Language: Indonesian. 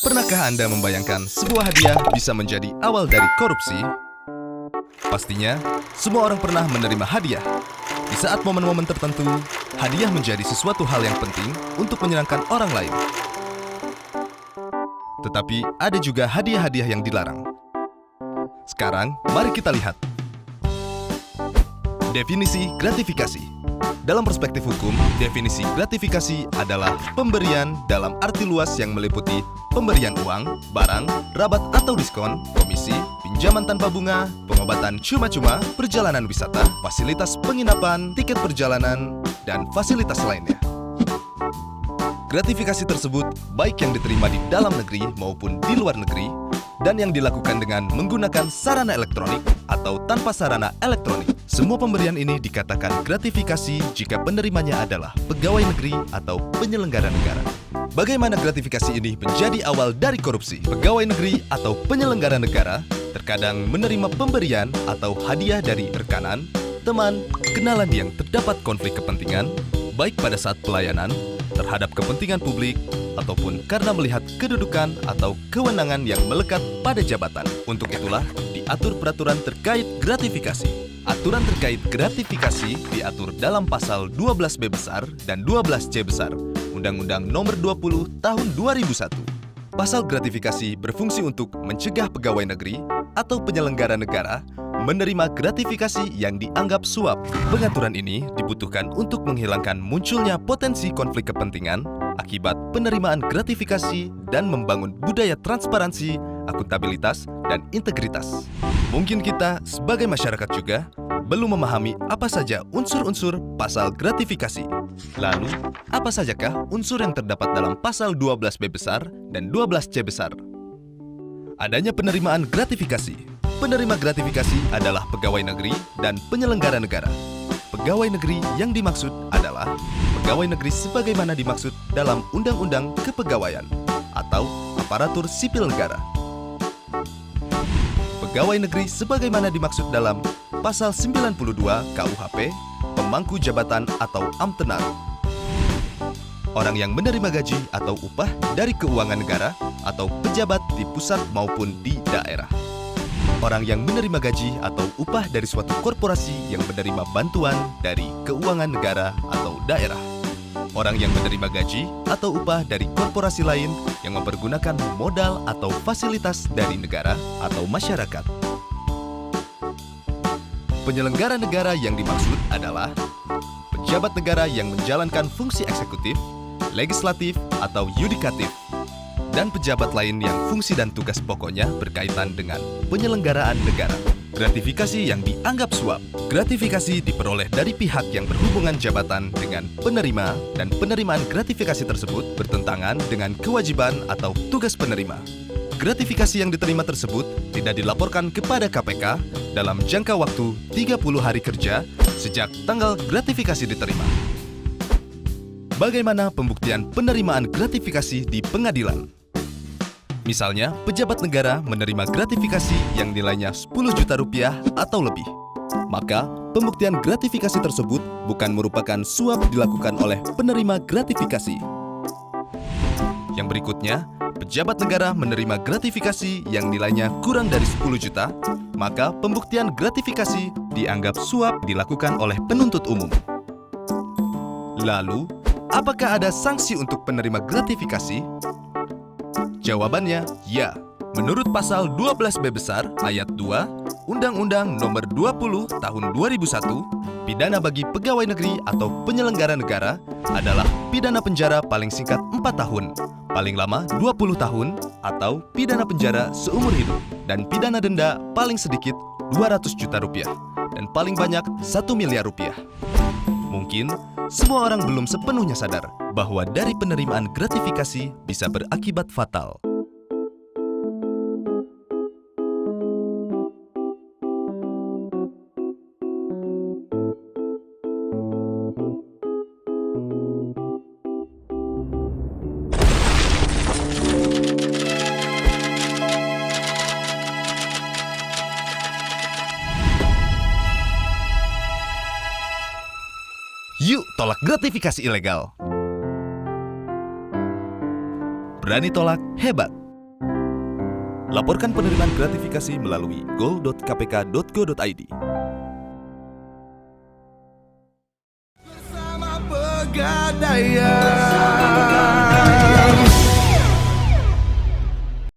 Pernahkah Anda membayangkan sebuah hadiah bisa menjadi awal dari korupsi? Pastinya, semua orang pernah menerima hadiah. Di saat momen-momen tertentu, hadiah menjadi sesuatu hal yang penting untuk menyenangkan orang lain. Tetapi ada juga hadiah-hadiah yang dilarang. Sekarang, mari kita lihat. Definisi gratifikasi. Dalam perspektif hukum, definisi gratifikasi adalah pemberian dalam arti luas yang meliputi pemberian uang, barang, rabat atau diskon, komisi, pinjaman tanpa bunga, pengobatan cuma-cuma, perjalanan wisata, fasilitas penginapan, tiket perjalanan, dan fasilitas lainnya. Gratifikasi tersebut baik yang diterima di dalam negeri maupun di luar negeri, dan yang dilakukan dengan menggunakan sarana elektronik atau tanpa sarana elektronik. Semua pemberian ini dikatakan gratifikasi jika penerimanya adalah pegawai negeri atau penyelenggara negara. Bagaimana gratifikasi ini menjadi awal dari korupsi? Pegawai negeri atau penyelenggara negara terkadang menerima pemberian atau hadiah dari rekanan, teman, kenalan yang terdapat konflik kepentingan, baik pada saat pelayanan, terhadap kepentingan publik, ataupun karena melihat kedudukan atau kewenangan yang melekat pada jabatan. Untuk itulah, diatur peraturan terkait gratifikasi. Aturan terkait gratifikasi diatur dalam pasal 12B besar dan 12C besar, Undang-Undang Nomor 20 Tahun 2001. Pasal gratifikasi berfungsi untuk mencegah pegawai negeri atau penyelenggara negara menerima gratifikasi yang dianggap suap. Pengaturan ini dibutuhkan untuk menghilangkan munculnya potensi konflik kepentingan akibat penerimaan gratifikasi dan membangun budaya transparansi, akuntabilitas, dan integritas. Mungkin kita sebagai masyarakat juga belum memahami apa saja unsur-unsur pasal gratifikasi. Lalu, apa sajakah unsur yang terdapat dalam pasal 12B besar dan 12C besar? Adanya penerimaan gratifikasi. Penerima gratifikasi adalah pegawai negeri dan penyelenggara negara. Pegawai negeri yang dimaksud adalah pegawai negeri sebagaimana dimaksud dalam Undang-Undang Kepegawaian atau aparatur sipil negara. Pegawai negeri sebagaimana dimaksud dalam Pasal 92 KUHP, pemangku jabatan atau amtenar. Orang yang menerima gaji atau upah dari keuangan negara atau pejabat di pusat maupun di daerah. Orang yang menerima gaji atau upah dari suatu korporasi yang menerima bantuan dari keuangan negara atau daerah. Orang yang menerima gaji atau upah dari korporasi lain yang mempergunakan modal atau fasilitas dari negara atau masyarakat. Penyelenggara negara yang dimaksud adalah pejabat negara yang menjalankan fungsi eksekutif, legislatif, atau yudikatif, dan pejabat lain yang fungsi dan tugas pokoknya berkaitan dengan penyelenggaraan negara. Gratifikasi yang dianggap suap. Gratifikasi diperoleh dari pihak yang berhubungan jabatan dengan penerima, dan penerimaan gratifikasi tersebut bertentangan dengan kewajiban atau tugas penerima. Gratifikasi yang diterima tersebut tidak dilaporkan kepada KPK dalam jangka waktu 30 hari kerja sejak tanggal gratifikasi diterima. Bagaimana pembuktian penerimaan gratifikasi di pengadilan? Misalnya, pejabat negara menerima gratifikasi yang nilainya 10 juta rupiah atau lebih. Maka, pembuktian gratifikasi tersebut bukan merupakan suap dilakukan oleh penerima gratifikasi. Yang berikutnya, pejabat negara menerima gratifikasi yang nilainya kurang dari 10 juta, maka pembuktian gratifikasi dianggap suap dilakukan oleh penuntut umum. Lalu, apakah ada sanksi untuk penerima gratifikasi? Jawabannya, ya. Menurut pasal 12B besar ayat 2, Undang-Undang Nomor 20 Tahun 2001, pidana bagi pegawai negeri atau penyelenggara negara adalah pidana penjara paling singkat 4 tahun, paling lama 20 tahun, atau pidana penjara seumur hidup, dan pidana denda paling sedikit 200 juta rupiah, dan paling banyak 1 miliar rupiah. Mungkin, semua orang belum sepenuhnya sadar bahwa dari penerimaan gratifikasi bisa berakibat fatal. Yuk tolak gratifikasi ilegal. Berani tolak, hebat. Laporkan penerimaan gratifikasi melalui gol.kpk.go.id. Bersama Pegadaian.